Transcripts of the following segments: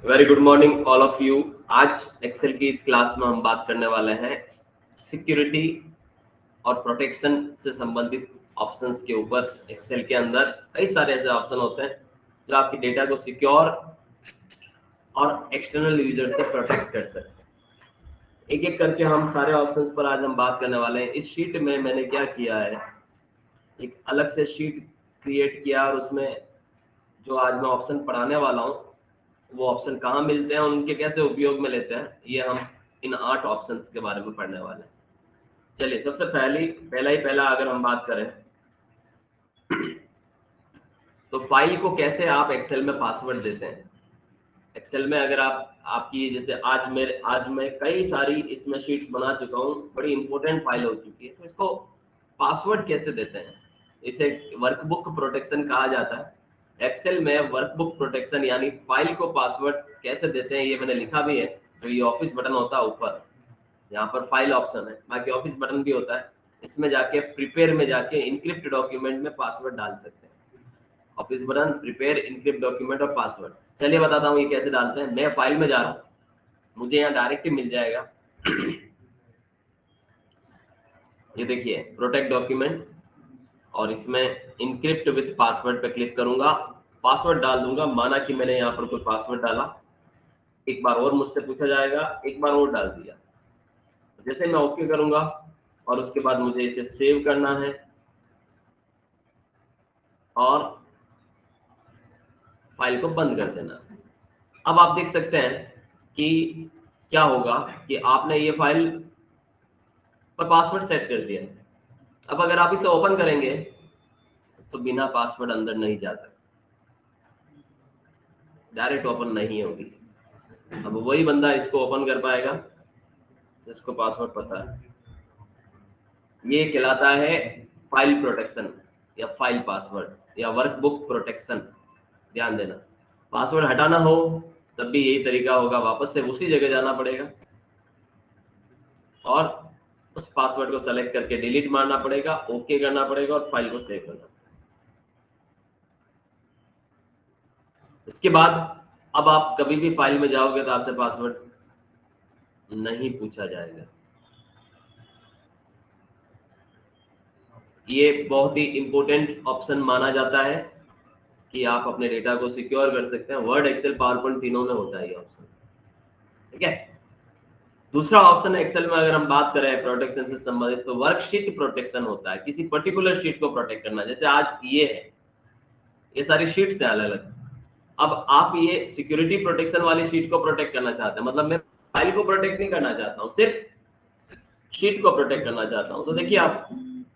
Very good morning all of you. आज Excel की इस क्लास में हम बात करने वाले हैं सिक्योरिटी और प्रोटेक्शन से संबंधित ऑप्शंस के ऊपर। एक्सेल के अंदर कई सारे ऐसे ऑप्शन होते हैं जो आपकी डेटा को सिक्योर और एक्सटर्नल यूजर से प्रोटेक्ट कर सकते हैं। एक एक करके हम सारे ऑप्शंस पर आज हम बात करने वाले हैं। इस शीट में मैंने क्या किया है, एक अलग से शीट क्रिएट किया और उसमें जो आज मैं ऑप्शन पढ़ाने वाला हूँ वो ऑप्शन कहाँ मिलते हैं, उनके कैसे उपयोग में लेते हैं, ये हम इन 8 ऑप्शंस के बारे में पढ़ने वाले हैं। चलिए, सबसे पहला अगर हम बात करें तो फाइल को कैसे आप एक्सेल में पासवर्ड देते हैं। एक्सेल में अगर आपकी जैसे आज मैं कई सारी इसमें शीट्स बना चुका हूँ, बड़ी इंपॉर्टेंट फाइल हो चुकी है, तो इसको पासवर्ड कैसे देते हैं, इसे वर्कबुक प्रोटेक्शन कहा जाता है। एक्सेल में वर्कबुक प्रोटेक्शन यानी फाइल को पासवर्ड कैसे देते हैं, ये मैंने लिखा भी है। तो ये ऑफिस बटन होता है ऊपर, यहाँ पर फाइल ऑप्शन है, बाकी ऑफिस बटन भी होता है। इसमें जाके प्रिपेयर में जाके इनक्रिप्ट डॉक्यूमेंट में पासवर्ड डाल सकते हैं। Office button, prepare, encrypt document और पासवर्ड। चलिए बताता हूँ ये कैसे डालते हैं। मैं फाइल में जा रहा हूँ, मुझे यहाँ डायरेक्ट ही मिल जाएगा। ये देखिए प्रोटेक्ट डॉक्यूमेंट, और इसमें इनक्रिप्ट विथ पासवर्ड पे क्लिक करूंगा, पासवर्ड डाल दूंगा। माना कि मैंने यहाँ पर कोई पासवर्ड डाला, एक बार और मुझसे पूछा जाएगा, एक बार और डाल दिया। जैसे मैं ओके करूंगा और उसके बाद मुझे इसे सेव करना है और फाइल को बंद कर देना है। अब आप देख सकते हैं कि क्या होगा कि आपने ये फाइल पर पासवर्ड सेट कर दिया। अब अगर आप इसे ओपन करेंगे तो बिना पासवर्ड अंदर नहीं जा सकते, डायरेक्ट ओपन नहीं होगी। अब वही बंदा इसको ओपन कर पाएगा जिसको पासवर्ड पता है। ये कहलाता है फाइल प्रोटेक्शन या फाइल पासवर्ड या वर्कबुक प्रोटेक्शन। ध्यान देना, पासवर्ड हटाना हो तब भी यही तरीका होगा, वापस से उसी जगह जाना पड़ेगा और उस पासवर्ड को सेलेक्ट करके डिलीट मारना पड़ेगा, ओके करना पड़ेगा और फाइल को सेव करना। इसके बाद अब आप कभी भी फाइल में जाओगे तो आपसे पासवर्ड नहीं पूछा जाएगा। ये बहुत ही इंपॉर्टेंट ऑप्शन माना जाता है कि आप अपने डेटा को सिक्योर कर सकते हैं। वर्ड, एक्सेल, पावरपॉइंट तीनों में होता है ये ऑप्शन। ठीक है। दूसरा ऑप्शन है एक्सेल में, अगर हम बात करें प्रोटेक्शन से संबंधित, तो वर्कशीट प्रोटेक्शन होता है। किसी पर्टिकुलर शीट को प्रोटेक्ट करना, जैसे आज ये है, ये सारी शीट्स हैं अलग अलग। अब आप ये सिक्योरिटी प्रोटेक्शन वाली शीट को प्रोटेक्ट करना चाहते हैं, मतलब मैं फाइल को प्रोटेक्ट नहीं करना चाहता हूँ, सिर्फ शीट को प्रोटेक्ट करना चाहता हूँ। तो देखिए आप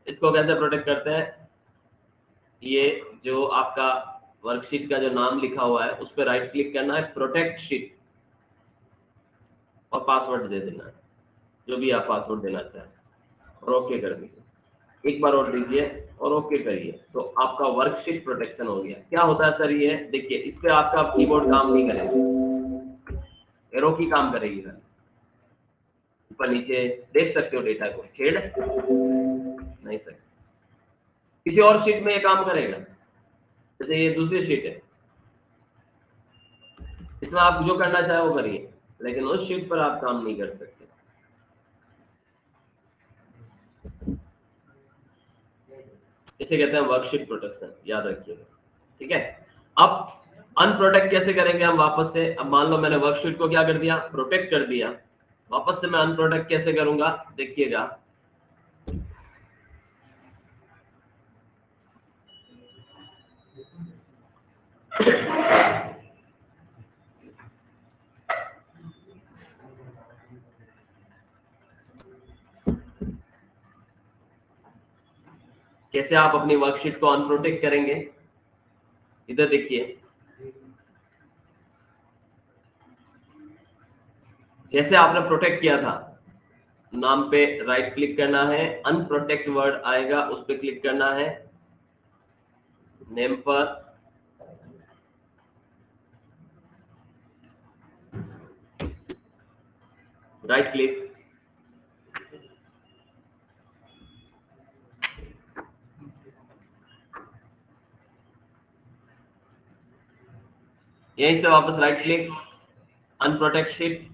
इसको कैसे प्रोटेक्ट करते हैं। ये जो आपका वर्कशीट का जो नाम लिखा हुआ है उस पर राइट क्लिक करना है, प्रोटेक्ट शीट, और पासवर्ड दे देना है, जो भी आप पासवर्ड देना चाहें, और ओके कर दीजिए। एक बार और दीजिए और ओके करिए, तो आपका वर्कशीट प्रोटेक्शन हो गया। क्या होता है सर ये, देखिए इस पे आपका कीबोर्ड काम नहीं करेगा, एरो की काम करेगी सर। ऊपर नीचे देख सकते हो, डेटा को छेड़ नहीं सकते। किसी और शीट में ये काम करेगा, जैसे ये दूसरी शीट है, इसमें आप जो करना चाहे वो करिए, लेकिन उस शीट पर आप काम नहीं कर सकते। इसे कहते हैं वर्कशीट प्रोटेक्शन, याद रखिएगा। ठीक है। अब अनप्रोटेक्ट कैसे करेंगे हम वापस से। अब मान लो मैंने वर्कशीट को क्या कर दिया, प्रोटेक्ट कर दिया, वापस से मैं अनप्रोटेक्ट कैसे करूंगा, देखिएगा। कैसे आप अपनी वर्कशीट को अनप्रोटेक्ट करेंगे, इधर देखिए। जैसे आपने प्रोटेक्ट किया था, नाम पे राइट क्लिक करना है, अनप्रोटेक्ट वर्ड आएगा उस पर क्लिक करना है, नेम पर राइट क्लिक, यहीं से वापस राइट क्लिक, अनप्रोटेक्ट शीट,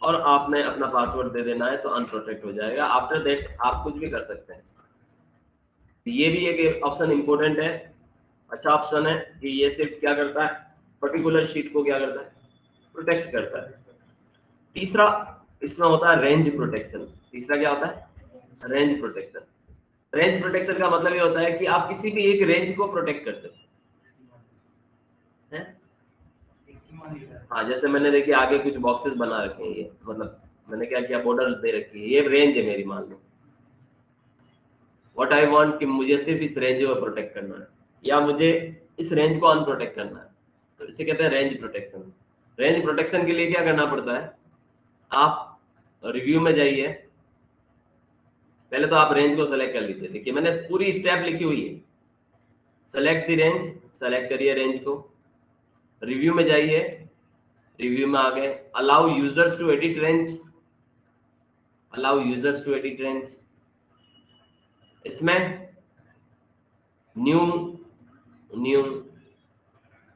और आपने अपना पासवर्ड दे देना है तो अनप्रोटेक्ट हो जाएगा। आफ्टर दैट आप कुछ भी कर सकते हैं। ये भी एक ऑप्शन इंपॉर्टेंट है, अच्छा ऑप्शन है कि ये सिर्फ क्या करता है, पर्टिकुलर शीट को क्या करता है, प्रोटेक्ट करता है। तीसरा इसमें होता है रेंज प्रोटेक्शन। तीसरा क्या होता है, रेंज प्रोटेक्शन। रेंज प्रोटेक्शन का मतलब ये होता है कि आप किसी भी एक रेंज को प्रोटेक्ट कर सकते हैं। हाँ, जैसे मैंने देखिए आगे कुछ बॉक्सेस बना रखे हैं, ये मतलब मैंने क्या किया, बॉर्डर दे रखी है, ये रेंज है मेरी, मान लो व्हाट आई वांट कि मुझे सिर्फ इस रेंज को प्रोटेक्ट करना है, या मुझे इस रेंज को अनप्रोटेक्ट करना है, तो इसे कहते हैं रेंज प्रोटेक्शन। रेंज प्रोटेक्शन के लिए क्या करना पड़ता है, आप रिव्यू में जाइए, पहले तो आप रेंज को सेलेक्ट कर लीजिए। देखिए मैंने पूरी स्टेप लिखी हुई है, सेलेक्ट द रेंज, सेलेक्ट करिए रेंज को, रिव्यू में जाइए, रिव्यू में आ गए, allow users to edit range, allow users to edit range, इसमें न्यू न्यू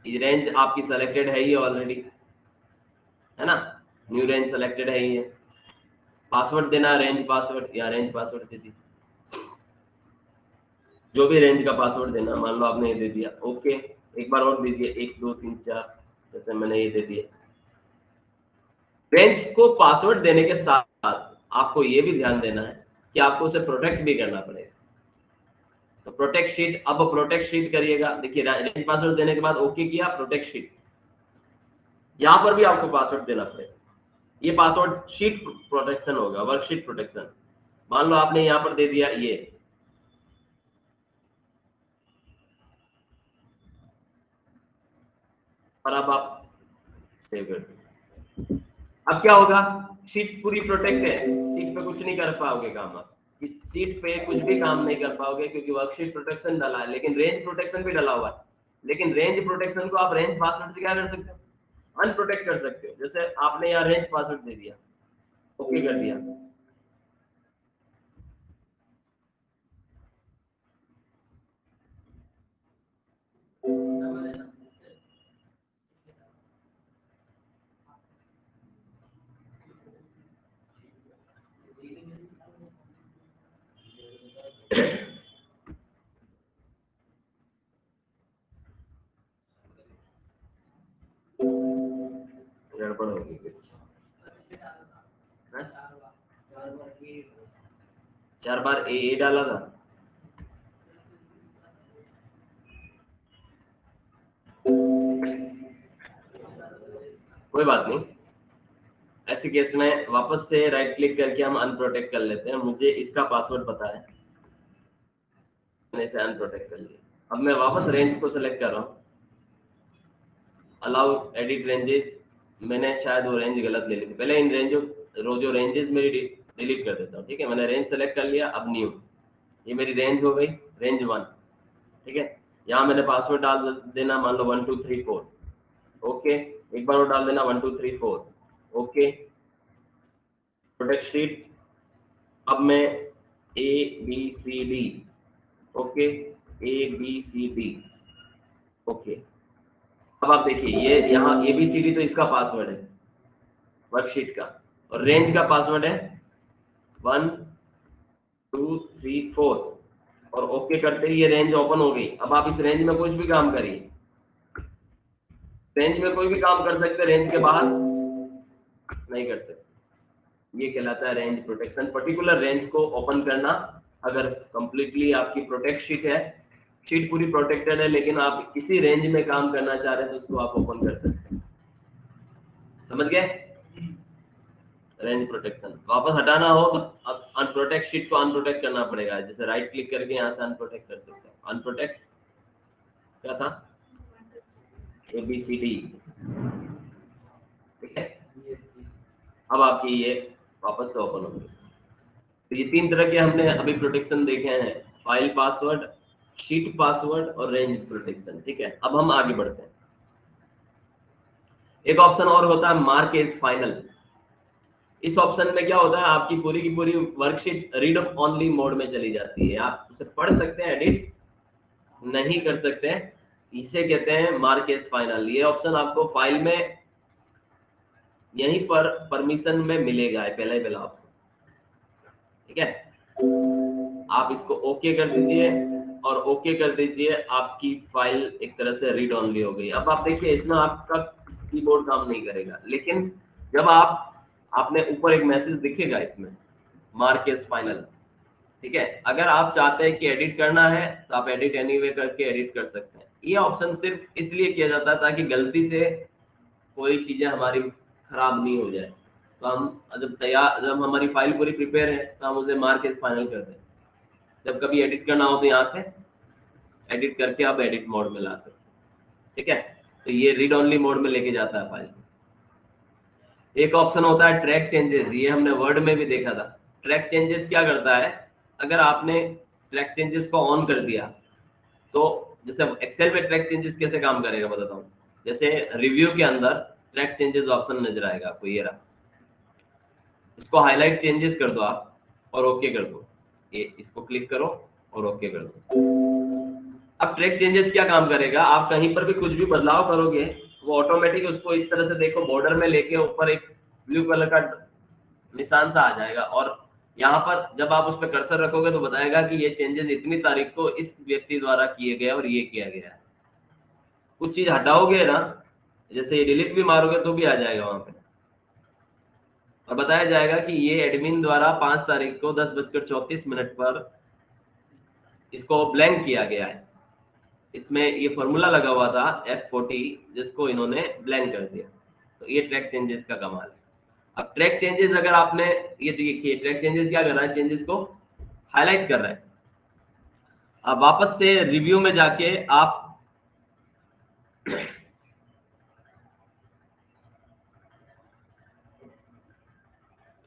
रेंज आपकी सेलेक्टेड है ही ऑलरेडी, है ना, न्यू रेंज सेलेक्टेड है ही है। पासवर्ड देना रेंज पासवर्ड, या रेंज पासवर्ड दे दी, जो भी रेंज का पासवर्ड देना, मान लो आपने ये दे दिया, ओके। एक बार और दीजिए, 1 2 3 4, जैसे मैंने ये दे दिया। रेंज को पासवर्ड देने के साथ आपको ये भी ध्यान देना है कि आपको उसे प्रोटेक्ट भी करना पड़ेगा। तो प्रोटेक्ट शीट, अब प्रोटेक्ट शीट करिएगा। देखिए रेंज पासवर्ड देने के बाद ओके किया, प्रोटेक्ट शीट, यहां पर भी आपको पासवर्ड देना पड़ेगा। ये पासवर्ड शीट प्रोटेक्शन होगा, वर्कशीट प्रोटेक्शन। मान लो आपने यहां पर दे दिया ये, और अब आप सेव कर दो। अब क्या होगा, शीट पूरी प्रोटेक्ट है, शीट पे कुछ नहीं कर पाओगे काम आप, इस शीट पे कुछ भी काम नहीं कर पाओगे क्योंकि वर्कशीट प्रोटेक्शन डाला है, लेकिन रेंज प्रोटेक्शन भी डाला हुआ है। लेकिन रेंज प्रोटेक्शन को आप रेंज पासवर्ड से क्या कर सकते हो, अनप्रोटेक्ट कर सकते हो। जैसे आपने यहाँ रेंज पासवर्ड दे दिया, ओके कर दिया, गड़बड़ होगी कुछ, हाँ? 4 बार ए डाला था, कोई बात नहीं। ऐसे केस में वापस से राइट क्लिक करके हम अनप्रोटेक्ट कर लेते हैं। मुझे इसका पासवर्ड पता है, मैंने इसे अनप्रोटेक्ट कर लिया। अब मैं वापस रेंज को सेलेक्ट कर रहा हूँ, अलाउ एडिट रेंजेस, मैंने शायद वो रेंज गलत ले ली थी, पहले इन जो रेंजेस मेरी डिलीट कर देता हूँ। ठीक है, मैंने रेंज सेलेक्ट कर लिया, अब न्यू, ये मेरी रेंज हो गई, रेंज 1। ठीक है, यहाँ मैंने पासवर्ड डाल देना, मान लो 1 2 3 4, ओके। एक बार और डाल देना 1 2 3 4, ओके। प्रोटेक्ट शीट, अब मैं A B C D, okay, A B C D, okay. अब आप देखिए ये यहाँ ABCD तो इसका पासवर्ड है वर्कशीट का, और रेंज का पासवर्ड है 1 2 3 4, और ओके करते ही ये रेंज ओपन हो गई। अब आप इस रेंज में कुछ भी काम करिए, रेंज में कोई भी काम कर सकते, रेंज के बाहर नहीं कर सकते। ये कहलाता है रेंज प्रोटेक्शन। पर्टिकुलर रेंज को ओपन करना, अगर कंप्लीटली आपकी प्रोटेक्ट शीट है, शीट पूरी प्रोटेक्टेड है, लेकिन आप किसी रेंज में काम करना चाह रहे हैं तो उसको आप ओपन कर सकते हैं। समझ गए, रेंज प्रोटेक्शन। वापस हटाना हो तो अनप्रोटेक्ट शीट को अनप्रोटेक्ट करना पड़ेगा, जैसे राइट क्लिक करके यहाँ से अनप्रोटेक्ट कर सकते हैं। अनप्रोटेक्ट क्या था, ABCD, ठीक है। अब आपकी ये वापस से ओपन होगी। तो ये 3 तरह के हमने अभी प्रोटेक्शन देखे हैं, फाइल पासवर्ड, शीट पासवर्ड और रेंज प्रोटेक्शन। ठीक है, अब हम आगे बढ़ते हैं। एक ऑप्शन और होता है मार्क एज फाइनल। इस ऑप्शन में क्या होता है, आपकी पूरी की पूरी वर्कशीट रीड ओनली मोड में चली जाती है, आप उसे पढ़ सकते हैं, एडिट नहीं कर सकते हैं। इसे कहते हैं मार्क एज फाइनल। ये ऑप्शन आपको फाइल में यहीं पर परमिशन में मिलेगा, है पहला ही ऑप्शन। ठीक है, आप इसको ओके कर दीजिए और ओके कर दीजिए, आपकी फाइल एक तरह से रीड ओनली हो गई। अब आप देखिए इसमें आपका कीबोर्ड काम नहीं करेगा, लेकिन जब आपने ऊपर एक मैसेज दिखेगा इसमें मार्क एज फाइनल। ठीक है, अगर आप चाहते हैं कि एडिट करना है तो आप एडिट एनीवे करके एडिट कर सकते हैं। ये ऑप्शन सिर्फ इसलिए किया जाता है ताकि गलती से कोई चीजें हमारी खराब नहीं हो जाए। तो हम जब हमारी फाइल पूरी प्रिपेयर है तो हम उसे मार्क एज फाइनल कर दें। जब कभी एडिट करना हो तो यहाँ से एडिट करके आप एडिट मोड में ला सकते हैं। ठीक है, तो ये रीड ओनली मोड में लेके जाता है फाइल। एक ऑप्शन होता है ट्रैक चेंजेस, ये हमने वर्ड में भी देखा था। ट्रैक चेंजेस क्या करता है, अगर आपने ट्रैक चेंजेस को ऑन कर दिया तो जैसे एक्सेल में ट्रैक चेंजेस कैसे काम करेगा बताता हूँ। जैसे रिव्यू के अंदर ट्रैक चेंजेस ऑप्शन नजर आएगा आपको, ये रहा, इसको हाईलाइट चेंजेस कर दो आप और ओके कर दो, ये इसको क्लिक करो और ओके कर दो। अब ट्रैक चेंजेस क्या काम करेगा, आप कहीं पर भी कुछ भी बदलाव करोगे वो ऑटोमेटिक उसको इस तरह से देखो बॉर्डर में लेके ऊपर एक ब्लू कलर का निशान सा आ जाएगा, और यहाँ पर जब आप उस पर कर्सर रखोगे तो बताएगा कि ये चेंजेस इतनी तारीख को इस व्यक्ति द्वारा किए गए और ये किया गया है। कुछ चीज हटाओगे ना, जैसे ये डिलीट भी मारोगे तो भी आ जाएगा वहां पे, और बताया जाएगा कि ये एडमिन द्वारा 5 तारीख को 10:34 पर इसको ब्लैंक किया गया है। इसमें ये फॉर्मूला लगा हुआ था F40 जिसको इन्होंने ब्लैंक कर दिया। तो ये ट्रैक चेंजेस का कमाल है। अब ट्रैक चेंजेस अगर आपने, ये देखिए ट्रैक चेंजेस क्या कर रहा है, चेंजेस को हाईलाइट कर रहा है। अब वापस से रिव्यू में जाके आप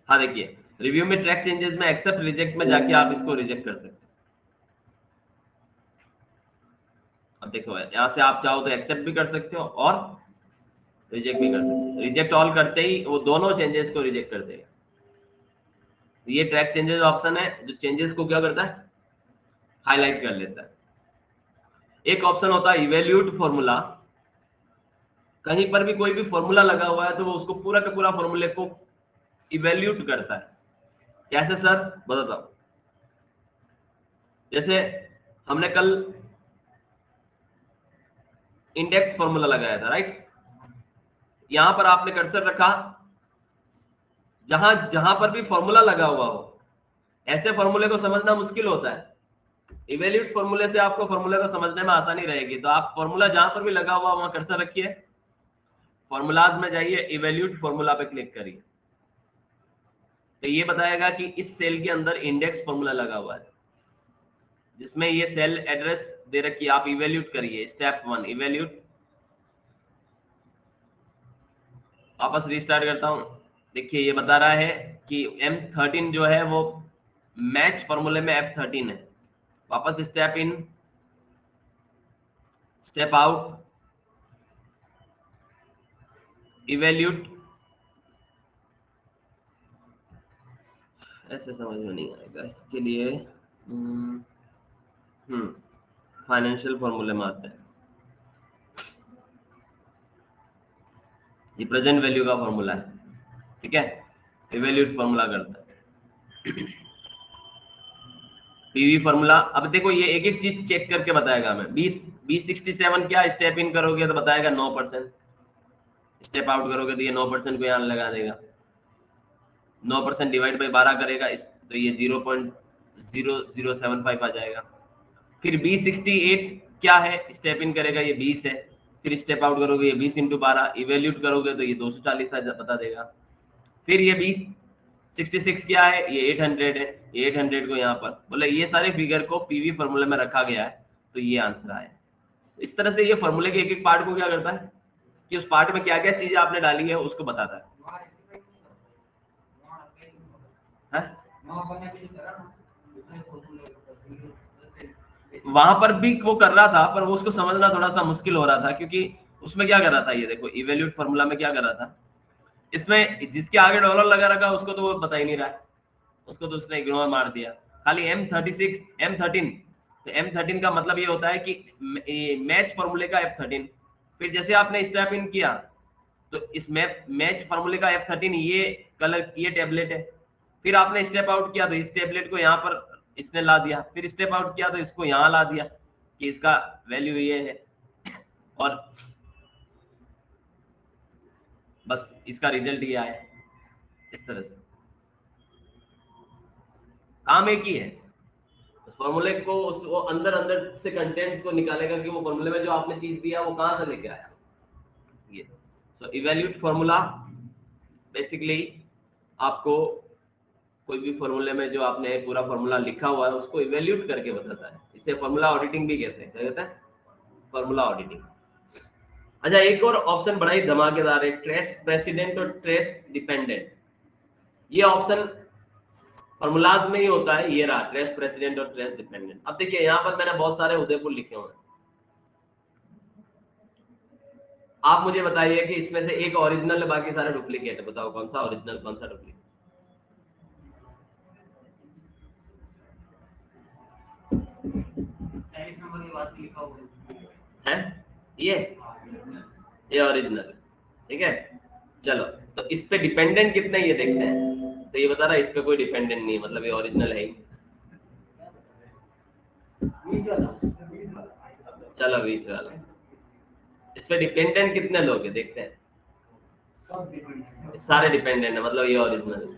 हाँ देखिए रिव्यू में ट्रैक चेंजेस में एक्सेप्ट रिजेक्ट में जाके आप इसको रिजेक्ट कर सकते हैं। अब देखो यहाँ से आप चाहो तो एक्सेप्ट भी कर सकते हो और रिजेक्ट भी कर सकते हो। रिजेक्ट ऑल करते ही वो दोनों चेंजेस को रिजेक्ट कर देगा। ये ट्रैक चेंजेस ऑप्शन है जो चेंजेस को क्या करता है, हाईलाइट कर लेता है। एक ऑप्शन होता है इवेल्यूट फॉर्मूला, कहीं पर भी कोई भी फॉर्मूला लगा हुआ है तो वो उसको पूरा का पूरा फॉर्मूले को इवेल्यूट करता है। कैसे सर बताता हूं। जैसे हमने कल इंडेक्स फॉर्मूला लगाया था, राइट। यहां पर आपने कर्सर रखा, जहां जहां पर भी फॉर्मूला लगा हुआ हो, ऐसे फॉर्मूले को समझना मुश्किल होता है। इवेल्यूट फॉर्मूले से आपको फॉर्मूले को समझने में आसानी रहेगी। तो आप फॉर्मूला जहां पर भी लगा हुआ वहां कर्सर रखिए, फॉर्मूलाज में जाइए, इवेल्यूट फॉर्मूला पे क्लिक करिए, तो ये बताएगा कि इस सेल के अंदर इंडेक्स फॉर्मूला लगा हुआ है जिसमें ये सेल एड्रेस दे रखी है। आप इवेल्यूट करिए, स्टेप 1 इवेल्यूट। वापस रिस्टार्ट करता हूं, देखिए ये बता रहा है कि M13 जो है वो मैच फॉर्मूले में F13 है। वापस step in, step out, evaluate. ऐसे समझ में नहीं आएगा, इसके लिए फाइनेंशियल फॉर्मूले में आते हैं। ये प्रेजेंट वैल्यू का फॉर्मूला है, ठीक है, इवेल्यूट फॉर्मूला करता है। पीवी फॉर्मूला, अब देखो ये एक एक चीज चेक करके बताएगा हमें। B67 क्या, स्टेप इन करोगे तो बताएगा 9%, स्टेप आउट करोगे तो ये 9% को यहाँ लगा देगा। 9% डिवाइड बाई 12 करेगा तो ये 0.0075 आ जाएगा। फिर B68 क्या है, स्टेप इन करेगा ये 20 है, फिर स्टेप आउट करोगे ये 20 × 12, इवेल्यूट करोगे तो ये 240 बता देगा। फिर ये 66 क्या है, ये 800 है, ये 800 को यहाँ पर बोले, ये सारे फिगर को पीवी फॉर्मूले में रखा गया है, तो ये आंसर आया। इस तरह से ये फॉर्मूले के एक एक पार्ट को क्या करता है कि उस पार्ट में क्या क्या चीजें आपने डाली है उसको बताता है। वहां पर भी वो कर रहा था, पर वो उसको समझना थोड़ा सा मुश्किल हो रहा था, क्योंकि उसमें क्या कर रहा था, ये देखो इवेल्यूट फॉर्मूला में क्या कर रहा था, इसमें जिसके आगे डॉलर लगा रखा उसको तो वो बता ही नहीं रहा है, उसको तो उसने इग्नोर मार दिया। खाली M13, तो M13 का मतलब ये होता है कि मैच फॉर्मूले का F13। फिर जैसे आपने स्टेप इन किया तो इस मैच फॉर्मूले का F13 ये कलर ये टेबलेट है। फिर आपने स्टेप आउट किया तो इस टेबलेट को यहाँ पर इसने ला दिया, फिर स्टेप आउट किया तो इसको यहाँ ला दिया कि इसका वैल्यू ये है, और बस इसका रिजल्ट ये आया। इस तरह से काम एक ही है। फॉर्मूले को वो अंदर अंदर से कंटेंट को निकालेगा कि वो फॉर्मूले में जो आपने चीज दिया वो कहाँ से लेके आया। ये सो इवैल्यूएट फॉर्मूला बेसिकली आपको कोई भी फॉर्मूले में जो आपने पूरा फॉर्मूला लिखा हुआ है उसको इवैल्यूएट करके बताता है। इसे फॉर्मूला ऑडिटिंग भी कहते हैं। क्या कहते हैं? Formula auditing. अच्छा, एक और ऑप्शन बड़ा ही धमाकेदार है, ट्रेस प्रेसिडेंट और ट्रेस डिपेंडेंट। ये ऑप्शन फॉर्मूलाज में ही होता है। ये रहा ट्रेस प्रेसिडेंट और ट्रेस डिपेंडेंट। अब देखिए यहाँ पर मैंने बहुत सारे उदयपुर लिखे हुए हैं। आप मुझे बताइए कि इसमें से एक ओरिजिनल है, बाकी सारे डुप्लीकेट है। बताओ कौन सा ओरिजिनल कौन सा डुप्लीकेट? नंबर की बात लिखा हुआ है ये ओरिजिनल। ठीक है, चलो तो इस पे डिपेंडेंट कितने ये देखते हैं। तो ये बता रहा है इस पे कोई डिपेंडेंट नहीं, मतलब ये ओरिजिनल है ही। चलो बीच वाला, इस पे डिपेंडेंट कितने लोग हैं देखते हैं। सारे डिपेंडेंट है, मतलब ये ओरिजिनल है।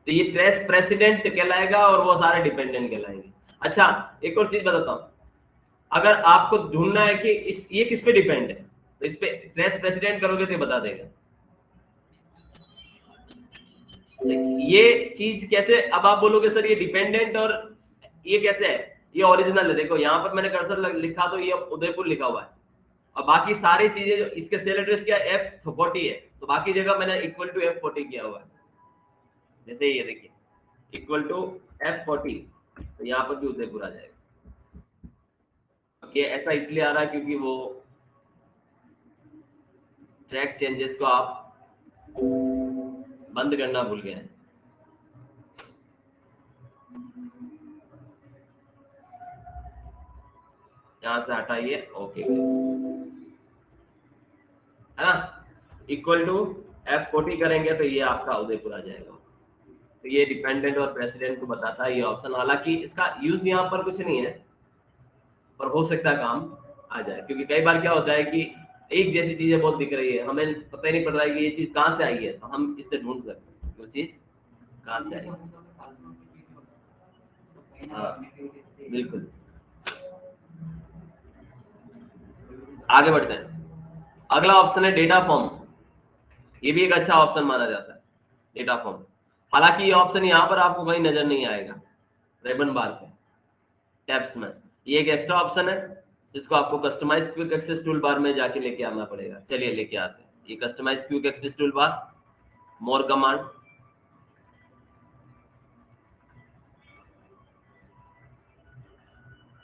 तो ये ट्रेस प्रेसिडेंट कहलाएगा और वो सारे डिपेंडेंट कहलाएंगे। अच्छा, एक और चीज बताता हूँ, अगर आपको ढूंढना है कि ये किस पे डिपेंड है तो इस पे ट्रेस प्रेसिडेंट करोगे तो बता देगा। ये चीज कैसे, अब आप बोलोगे सर ये डिपेंडेंट और ये कैसे है, ये ओरिजिनल है। देखो यहाँ पर मैंने कर्सर लिखा तो ये उदयपुर लिखा हुआ है, और बाकी सारी चीजें जो इसके सेल एड्रेस क्या F40 है, तो बाकी जगह मैंने इक्वल टू F40 किया हुआ है। जैसे ये देखिए इक्वल टू F40, तो यहाँ पर भी उदयपुर आ जाएगा। ये ऐसा इसलिए आ रहा है क्योंकि वो ट्रैक चेंजेस को आप बंद करना भूल गए हैं। यहां से हटाइए, ओके है ना। इक्वल टू F40 करेंगे तो ये आपका उदयपुर आ जाएगा। तो ये डिपेंडेंट और प्रेसिडेंट को बताता है ये ऑप्शन। हालांकि इसका यूज यहाँ पर कुछ नहीं है, पर हो सकता है काम आ जाए, क्योंकि कई बार क्या होता है कि एक जैसी चीजें बहुत दिख रही है, हमें पता ही नहीं पड़ रहा है कि ये चीज कहाँ से आई है, तो हम इससे ढूंढ सकते हैं वो चीज कहाँ से आई। हाँ बिल्कुल। आगे बढ़ते हैं। अगला ऑप्शन है डेटा फॉर्म। ये भी एक अच्छा ऑप्शन माना जाता है, डेटा फॉर्म। हालांकि ये ऑप्शन यहाँ पर आपको कहीं नजर नहीं आएगा रेबन बार पे टैब्स में। ये एक एक्स्ट्रा ऑप्शन है जिसको आपको customize quick access tool bar में जाके लेके आना पड़ेगा। चलिए लेके आते हैं। ये customise quick access tool bar, more command,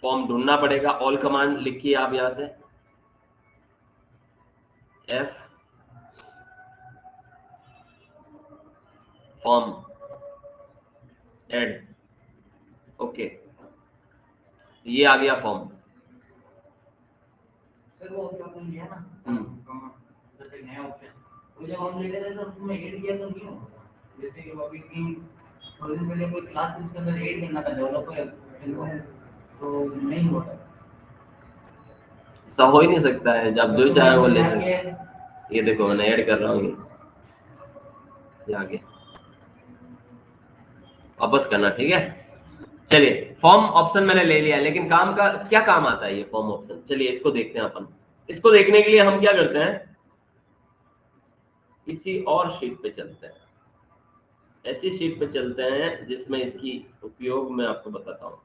form ढूंढना पड़ेगा। ऑल कमांड लिखिए आप यहां से, F फॉर्म एड, ओके ये आ गया फॉर्म। वो लिया ना जैसे नया ऑप्शन वो जब हम ले रहे थे तो उसमें ऐड किया तो नहीं हो, जैसे कि अभी की थोड़ी दिन पहले कोई क्लास इसके अंदर ऐड करना था डेवलपर तो नहीं होता। ऐसा हो ही नहीं सकता है, जब जो चाहे वो ले सकते। ये देखो मैंने ऐड कर रहा हूँ, ये आगे वापस करना, ठीक है। चलिए फॉर्म ऑप्शन मैंने ले लिया, लेकिन काम का क्या काम आता है ये फॉर्म ऑप्शन, चलिए इसको देखते हैं अपन। इसको देखने के लिए हम क्या करते हैं, इसी और शीट पे चलते हैं, ऐसी शीट पे चलते हैं जिसमें इसकी उपयोग मैं आपको बताता हूँ।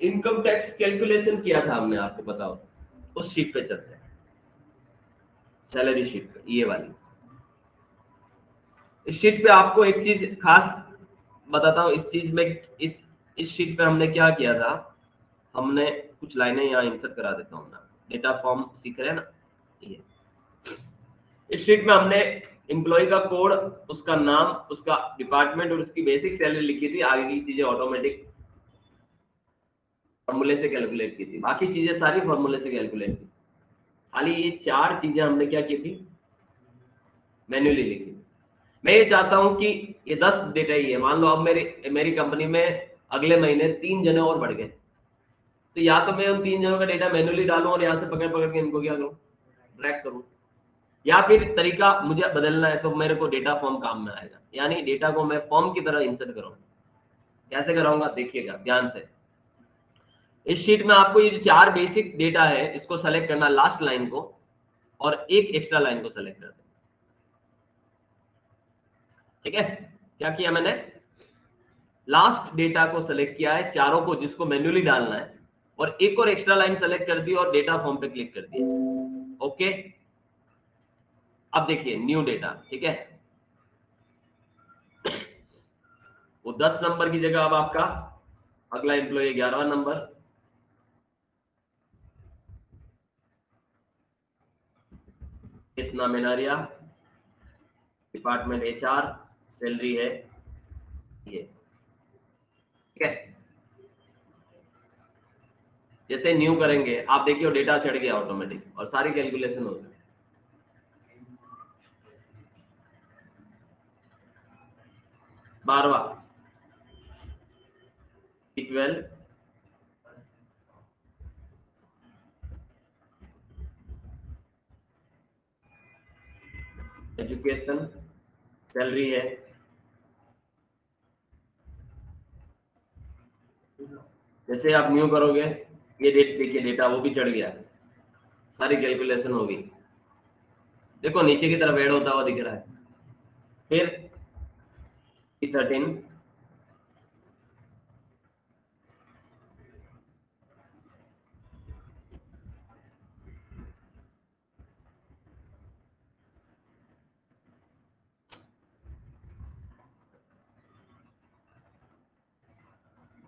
इनकम टैक्स कैलकुलेशन किया था हमने, आपको बताओ, उस शीट पे चलते हैं, सैलरी शीट पे, ये वाली। इस शीट पे आपको एक चीज खास बताता हूँ। इस चीज में इस शीट पे हमने क्या किया था, हमने कुछ लाइनें यहाँ इंसर्ट करा देता हूँ ना, डेटा फॉर्म सीख रहे हैं ना। ये इस शीट में हमने एम्प्लॉय का कोड, उसका नाम, उसका डिपार्टमेंट और उसकी बेसिक सैलरी लिखी थी। आगे की चीजें ऑटोमेटिक फॉर्मूले से कैलकुलेट की थी, बाकी चीजें सारी फॉर्मूले से कैलकुलेट की, खाली ये 4 चीजें हमने क्या की थी, मैन्युअली लिखी। मैं ये चाहता हूं कि ये 10 डेटा ही है, मान लो अब मेरी कंपनी में अगले महीने 3 जने और बढ़ गए, तो या तो मैं उन 3 जनों का डेटा मैन्युअली डालूं और यहाँ से पकड़ पकड़ के इनको क्या करूं, ड्रैग करूं, या फिर तरीका मुझे बदलना है तो मेरे को डेटा फॉर्म काम में आएगा, यानी डेटा को मैं फॉर्म की तरह इंसर्ट करूंगा। कैसे कराऊंगा देखिएगा ध्यान से। इस शीट में आपको ये 4 बेसिक डेटा है, इसको सेलेक्ट करना, लास्ट लाइन को, और एक एक्स्ट्रा लाइन को सेलेक्ट करना। ठीक है, क्या किया मैंने, लास्ट डेटा को सेलेक्ट किया है, चारों को जिसको मैन्युअली डालना है, और एक और एक्स्ट्रा लाइन सेलेक्ट कर दी और डेटा फॉर्म पे क्लिक कर दिया। ओके, अब देखिए न्यू डेटा। ठीक है, वो 10 नंबर की जगह अब आपका अगला एम्प्लॉय 11वां नंबर, इतना मेनारिया, डिपार्टमेंट HR, सैलरी है ये। ठीक है, जैसे न्यू करेंगे आप देखिए डेटा चढ़ गया ऑटोमेटिक और सारी कैलकुलेशन हो गई। बारवा इक्वल एजुकेशन, सैलरी है, जैसे आप न्यू करोगे ये डेट देखिए, डेटा वो भी चढ़ गया, सारी कैलकुलेशन होगी, देखो नीचे की तरफ ऐड होता हुआ दिख रहा है। फिर E13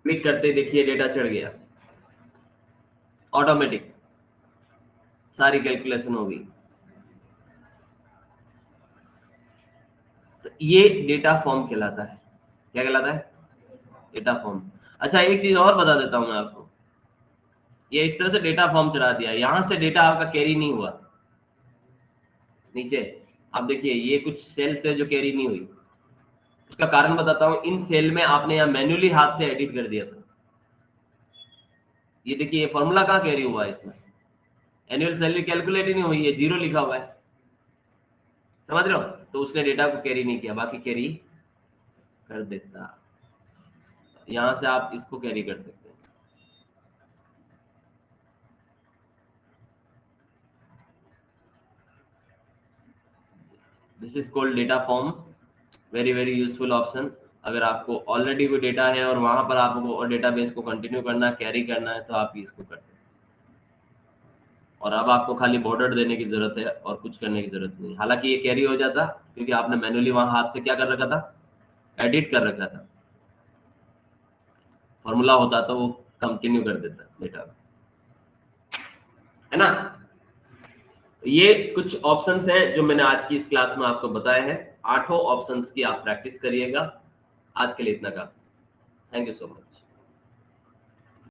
क्लिक करते देखिए डेटा चढ़ गया, ऑटोमेटिक सारी कैलकुलेशन होगी। तो ये डेटा फॉर्म कहलाता है। क्या कहलाता है, डेटा फॉर्म। अच्छा एक चीज और बता देता हूं मैं आपको, ये इस तरह से डेटा फॉर्म चढ़ा दिया, यहां से डेटा आपका कैरी नहीं हुआ नीचे। आप देखिए ये कुछ सेल्स है जो कैरी नहीं हुई, उसका कारण बताता हूं, इन सेल में आपने यहाँ मैन्युअली हाथ से एडिट कर दिया था। ये देखिए ये फॉर्मूला कहाँ कैरी हुआ है इसमें, एनुअल सैलरी कैलकुलेट ही नहीं हुई है, 0 लिखा हुआ है, समझ रहे हो, तो उसने डेटा को कैरी नहीं किया, बाकी कैरी कर देता। यहां से आप इसको कैरी कर सकते हैं। This is called data form, very very useful option. अगर आपको ऑलरेडी कोई डेटा है और वहां पर आपको और डेटाबेस को कंटिन्यू करना है, कैरी करना है, तो आप इसको कर सकते हैं। और अब आपको खाली बॉर्डर देने की जरूरत है और कुछ करने की जरूरत नहीं। हालांकि ये कैरी हो जाता क्योंकि आपने मैन्युअली वहां हाथ से क्या कर रखा था, एडिट कर रखा था, फॉर्मूला होता तो वो कंटिन्यू कर देता डेटा, है ना। ये कुछ ऑप्शंस हैं जो मैंने आज की इस क्लास में आपको बताए हैं, 8 ऑप्शंस की आप प्रैक्टिस करिएगा। आज के लिए इतना काफी, थैंक यू सो मच।